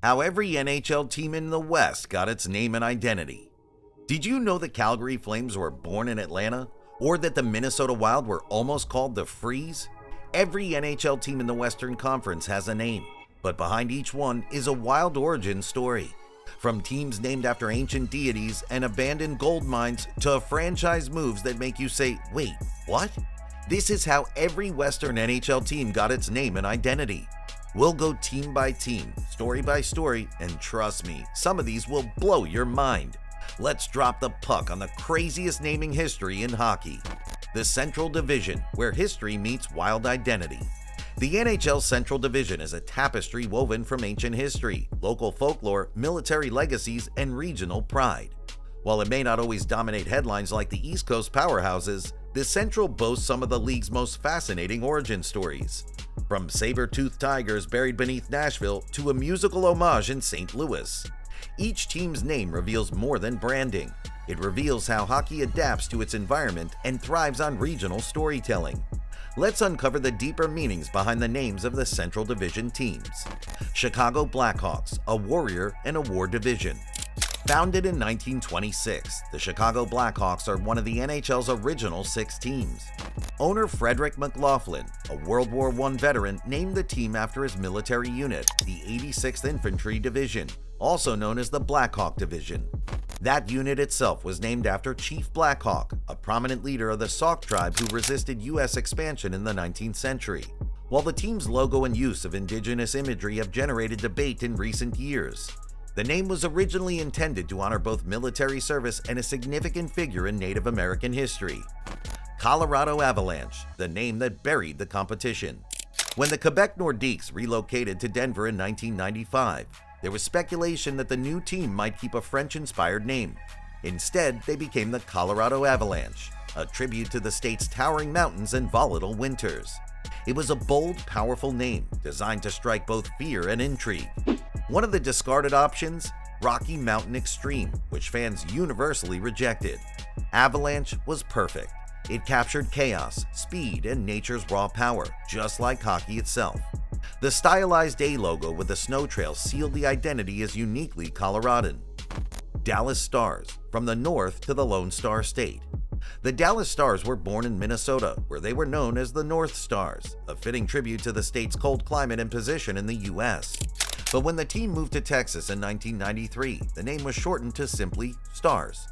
How every NHL team in the West got its name and identity. Did you know the Calgary Flames were born in Atlanta? Or that the Minnesota Wild were almost called the Freeze? Every NHL team in the Western Conference has a name, but behind each one is a wild origin story. From teams named after ancient deities and abandoned gold mines to franchise moves that make you say, wait, what? This is how every Western NHL team got its name and identity. We'll go team by team, story by story, and trust me, some of these will blow your mind. Let's drop the puck on the craziest naming history in hockey. The Central Division, where history meets wild identity. The NHL Central Division is a tapestry woven from ancient history, local folklore, military legacies, and regional pride. While it may not always dominate headlines like the East Coast powerhouses, the Central boasts some of the league's most fascinating origin stories. From saber-toothed tigers buried beneath Nashville to a musical homage in St. Louis. Each team's name reveals more than branding. It reveals how hockey adapts to its environment and thrives on regional storytelling. Let's uncover the deeper meanings behind the names of the Central Division teams. Chicago Blackhawks, a warrior and a war division. Founded in 1926, the Chicago Blackhawks are one of the NHL's original 6 teams. Owner Frederick McLaughlin, a World War I veteran, named the team after his military unit, the 86th Infantry Division, also known as the Black Hawk Division. That unit itself was named after Chief Black Hawk, a prominent leader of the Sauk tribe who resisted U.S. expansion in the 19th century. While the team's logo and use of indigenous imagery have generated debate in recent years, the name was originally intended to honor both military service and a significant figure in Native American history. Colorado Avalanche, the name that buried the competition. When the Quebec Nordiques relocated to Denver in 1995, there was speculation that the new team might keep a French-inspired name. Instead, they became the Colorado Avalanche, a tribute to the state's towering mountains and volatile winters. It was a bold, powerful name designed to strike both fear and intrigue. One of the discarded options, Rocky Mountain Extreme, which fans universally rejected. Avalanche was perfect. It captured chaos, speed, and nature's raw power, just like hockey itself. The stylized A logo with the snow trail sealed the identity as uniquely Coloradan. Dallas Stars, from the North to the Lone Star State. The Dallas Stars were born in Minnesota, where they were known as the North Stars, a fitting tribute to the state's cold climate and position in the U.S. But when the team moved to Texas in 1993, the name was shortened to simply Stars.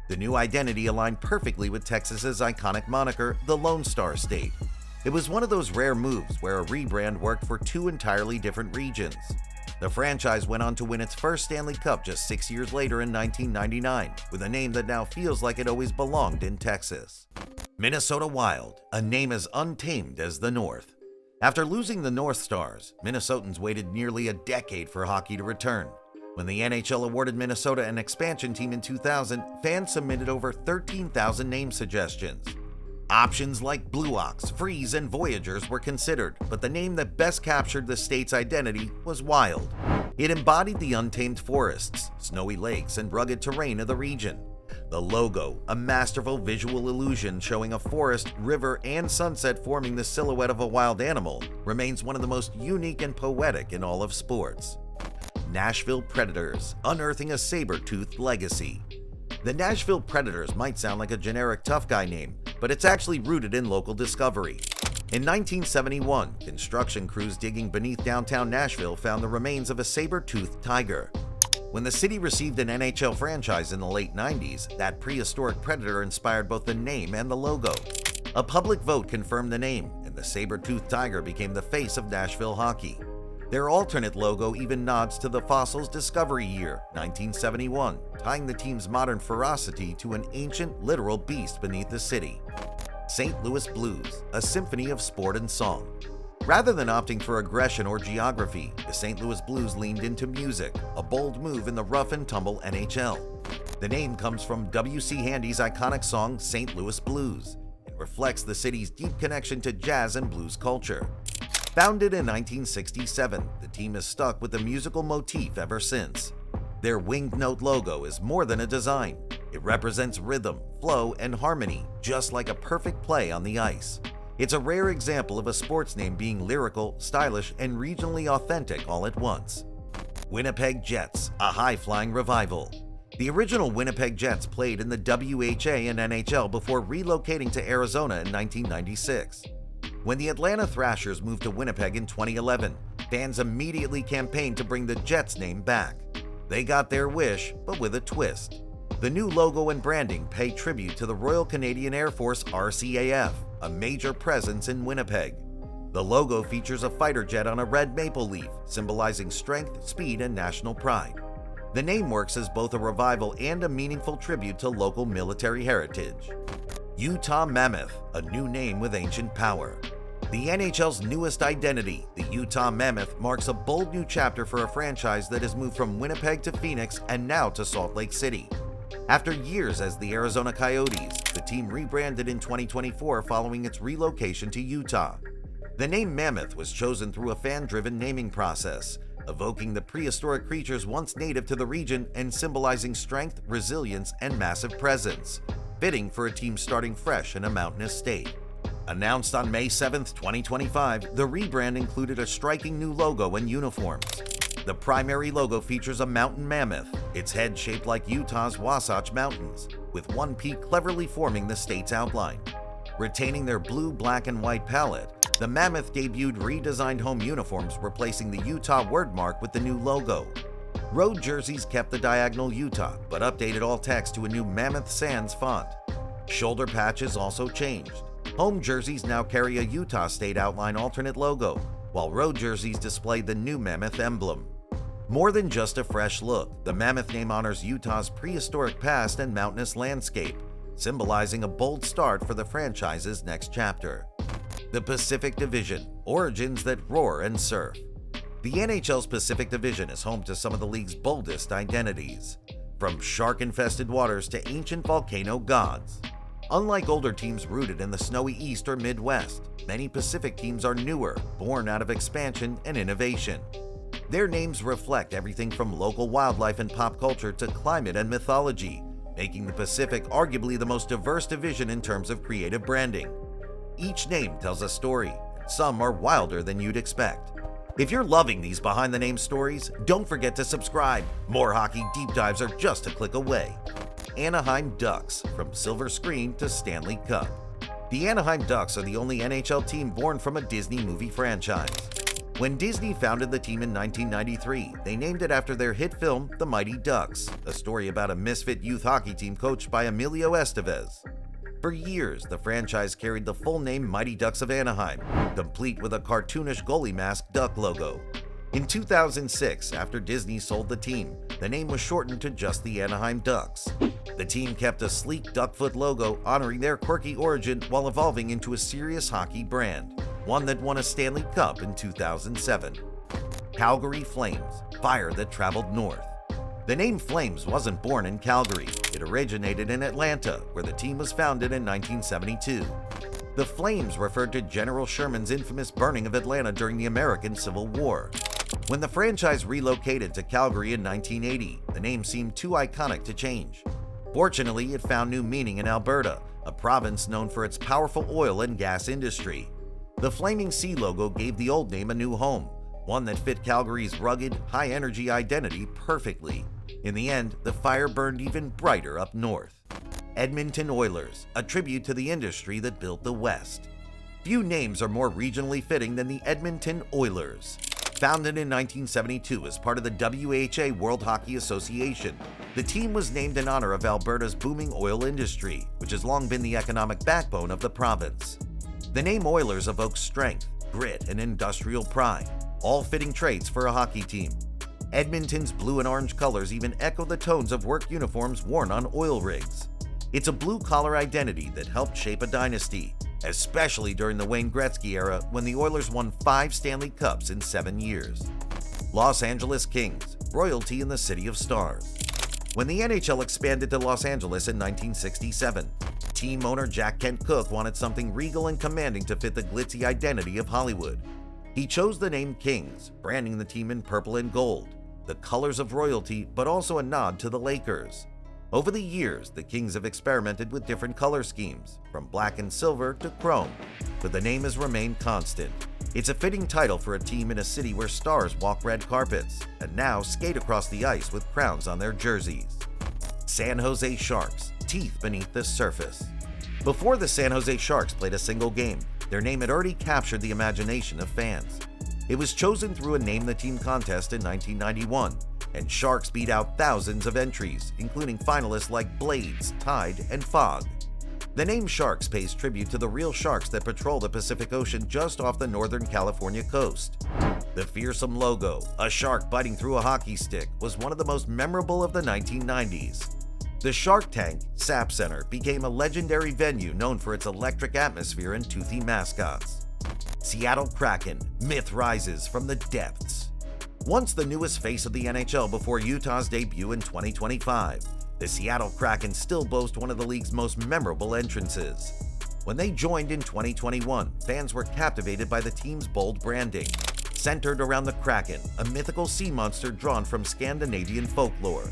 The new identity aligned perfectly with Texas's iconic moniker, the Lone Star State. It was one of those rare moves where a rebrand worked for 2 entirely different regions. The franchise went on to win its first Stanley Cup just 6 years later in 1999, with a name that now feels like it always belonged in Texas. Minnesota Wild, a name as untamed as the North. After losing the North Stars, Minnesotans waited nearly a decade for hockey to return. When the NHL awarded Minnesota an expansion team in 2000, fans submitted over 13,000 name suggestions. Options like Blue Ox, Freeze, and Voyagers were considered, but the name that best captured the state's identity was Wild. It embodied the untamed forests, snowy lakes, and rugged terrain of the region. The logo, a masterful visual illusion showing a forest, river, and sunset forming the silhouette of a wild animal, remains one of the most unique and poetic in all of sports. Nashville Predators, unearthing a saber-toothed legacy. The Nashville Predators might sound like a generic tough guy name, but it's actually rooted in local discovery. In 1971, construction crews digging beneath downtown Nashville found the remains of a saber-toothed tiger. When the city received an NHL franchise in the late 90s, that prehistoric predator inspired both the name and the logo. A public vote confirmed the name, and the saber-toothed tiger became the face of Nashville hockey. Their alternate logo even nods to the fossil's discovery year, 1971, tying the team's modern ferocity to an ancient, literal beast beneath the city. St. Louis Blues, a symphony of sport and song. Rather than opting for aggression or geography, the St. Louis Blues leaned into music, a bold move in the rough-and-tumble NHL. The name comes from W.C. Handy's iconic song St. Louis Blues and reflects the city's deep connection to jazz and blues culture. Founded in 1967, the team has stuck with the musical motif ever since. Their winged note logo is more than a design. It represents rhythm, flow, and harmony, just like a perfect play on the ice. It's a rare example of a sports name being lyrical, stylish, and regionally authentic all at once. Winnipeg Jets, a high-flying revival. The original Winnipeg Jets played in the WHA and NHL before relocating to Arizona in 1996. When the Atlanta Thrashers moved to Winnipeg in 2011, fans immediately campaigned to bring the Jets name back. They got their wish, but with a twist. The new logo and branding pay tribute to the Royal Canadian Air Force RCAF, a major presence in Winnipeg. The logo features a fighter jet on a red maple leaf, symbolizing strength, speed, and national pride. The name works as both a revival and a meaningful tribute to local military heritage. Utah Mammoth, a new name with ancient power. The NHL's newest identity, the Utah Mammoth, marks a bold new chapter for a franchise that has moved from Winnipeg to Phoenix and now to Salt Lake City. After years as the Arizona Coyotes, the team rebranded in 2024 following its relocation to Utah. The name Mammoth was chosen through a fan-driven naming process, evoking the prehistoric creatures once native to the region and symbolizing strength, resilience, and massive presence, fitting for a team starting fresh in a mountainous state. Announced on May 7, 2025, the rebrand included a striking new logo and uniforms. The primary logo features a mountain mammoth, its head shaped like Utah's Wasatch Mountains, with one peak cleverly forming the state's outline. Retaining their blue, black, and white palette, the Mammoth debuted redesigned home uniforms replacing the Utah wordmark with the new logo. Road jerseys kept the diagonal Utah, but updated all text to a new Mammoth Sans font. Shoulder patches also changed. Home jerseys now carry a Utah State outline alternate logo, while road jerseys display the new Mammoth emblem. More than just a fresh look, the Mammoth name honors Utah's prehistoric past and mountainous landscape, symbolizing a bold start for the franchise's next chapter. The Pacific Division, origins that roar and surf. The NHL's Pacific Division is home to some of the league's boldest identities, from shark-infested waters to ancient volcano gods. Unlike older teams rooted in the snowy East or Midwest, many Pacific teams are newer, born out of expansion and innovation. Their names reflect everything from local wildlife and pop culture to climate and mythology, making the Pacific arguably the most diverse division in terms of creative branding. Each name tells a story, and some are wilder than you'd expect. If you're loving these behind-the-name stories, don't forget to subscribe. More hockey deep dives are just a click away. Anaheim Ducks, from silver screen to Stanley Cup. The Anaheim Ducks are the only NHL team born from a Disney movie franchise. When Disney founded the team in 1993, they named it after their hit film, The Mighty Ducks, a story about a misfit youth hockey team coached by Emilio Estevez. For years, the franchise carried the full name Mighty Ducks of Anaheim, complete with a cartoonish goalie mask duck logo. In 2006, after Disney sold the team, the name was shortened to just the Anaheim Ducks. The team kept a sleek duckfoot logo honoring their quirky origin while evolving into a serious hockey brand, one that won a Stanley Cup in 2007. Calgary Flames, fire that traveled north. The name Flames wasn't born in Calgary. It originated in Atlanta, where the team was founded in 1972. The Flames referred to General Sherman's infamous burning of Atlanta during the American Civil War. When the franchise relocated to Calgary in 1980, the name seemed too iconic to change. Fortunately, it found new meaning in Alberta, a province known for its powerful oil and gas industry. The Flaming Sea logo gave the old name a new home, one that fit Calgary's rugged, high-energy identity perfectly. In the end, the fire burned even brighter up north. Edmonton Oilers, a tribute to the industry that built the West. Few names are more regionally fitting than the Edmonton Oilers. Founded in 1972 as part of the WHA World Hockey Association, the team was named in honor of Alberta's booming oil industry, which has long been the economic backbone of the province. The name Oilers evokes strength, grit, and industrial pride, all fitting traits for a hockey team. Edmonton's blue and orange colors even echo the tones of work uniforms worn on oil rigs. It's a blue-collar identity that helped shape a dynasty, especially during the Wayne Gretzky era when the Oilers won 5 Stanley Cups in 7 years. Los Angeles Kings, royalty in the City of Stars. When the NHL expanded to Los Angeles in 1967, team owner Jack Kent Cooke wanted something regal and commanding to fit the glitzy identity of Hollywood. He chose the name Kings, branding the team in purple and gold, the colors of royalty, but also a nod to the Lakers. Over the years, the Kings have experimented with different color schemes, from black and silver to chrome, but the name has remained constant. It's a fitting title for a team in a city where stars walk red carpets and now skate across the ice with crowns on their jerseys. San Jose Sharks, teeth beneath the surface. Before the San Jose Sharks played a single game, their name had already captured the imagination of fans. It was chosen through a Name the Team contest in 1991, and Sharks beat out thousands of entries, including finalists like Blades, Tide, and Fog. The name Sharks pays tribute to the real sharks that patrol the Pacific Ocean just off the Northern California coast. The fearsome logo, a shark biting through a hockey stick, was one of the most memorable of the 1990s. The Shark Tank, SAP Center, became a legendary venue known for its electric atmosphere and toothy mascots. Seattle Kraken, myth rises from the depths. Once the newest face of the NHL before Utah's debut in 2025, the Seattle Kraken still boast one of the league's most memorable entrances. When they joined in 2021, fans were captivated by the team's bold branding. Centered around the Kraken, a mythical sea monster drawn from Scandinavian folklore.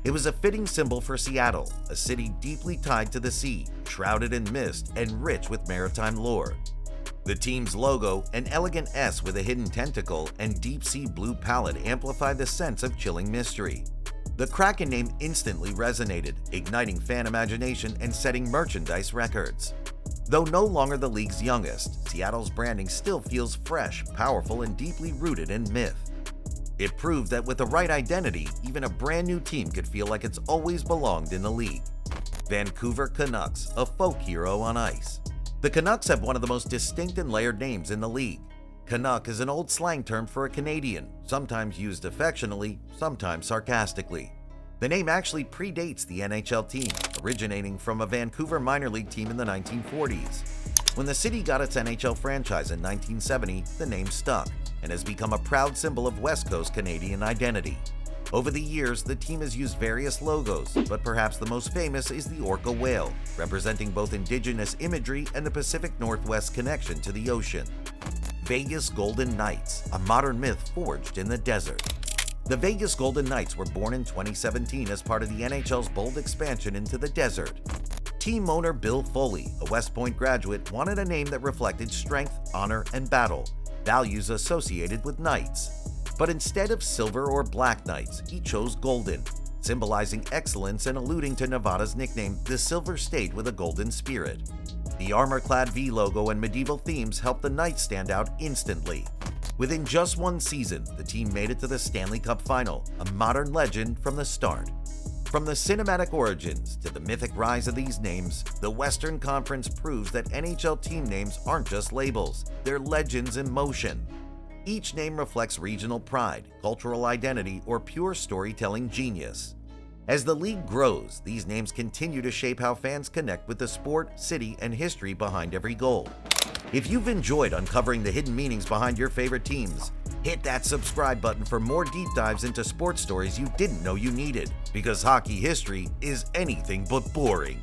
It was a fitting symbol for Seattle, a city deeply tied to the sea, shrouded in mist, and rich with maritime lore. The team's logo, an elegant S with a hidden tentacle and deep-sea blue palette, amplified the sense of chilling mystery. The Kraken name instantly resonated, igniting fan imagination and setting merchandise records. Though no longer the league's youngest, Seattle's branding still feels fresh, powerful, and deeply rooted in myth. It proved that with the right identity, even a brand new team could feel like it's always belonged in the league. Vancouver Canucks, a folk hero on ice. The Canucks have one of the most distinct and layered names in the league. Canuck is an old slang term for a Canadian, sometimes used affectionately, sometimes sarcastically. The name actually predates the NHL team, originating from a Vancouver minor league team in the 1940s. When the city got its NHL franchise in 1970, the name stuck and has become a proud symbol of West Coast Canadian identity. Over the years, the team has used various logos, but perhaps the most famous is the orca whale, representing both indigenous imagery and the Pacific Northwest connection to the ocean. Vegas Golden Knights, a modern myth forged in the desert. The Vegas Golden Knights were born in 2017 as part of the NHL's bold expansion into the desert. Team owner Bill Foley, a West Point graduate, wanted a name that reflected strength, honor, and battle, values associated with knights. But instead of silver or black knights, he chose golden, symbolizing excellence and alluding to Nevada's nickname, the Silver State with a Golden Spirit. The armor-clad V logo and medieval themes helped the Knights stand out instantly. Within just one season, the team made it to the Stanley Cup Final, a modern legend from the start. From the cinematic origins to the mythic rise of these names, the Western Conference proves that NHL team names aren't just labels, they're legends in motion. Each name reflects regional pride, cultural identity, or pure storytelling genius. As the league grows, these names continue to shape how fans connect with the sport, city, and history behind every goal. If you've enjoyed uncovering the hidden meanings behind your favorite teams, hit that subscribe button for more deep dives into sports stories you didn't know you needed, because hockey history is anything but boring.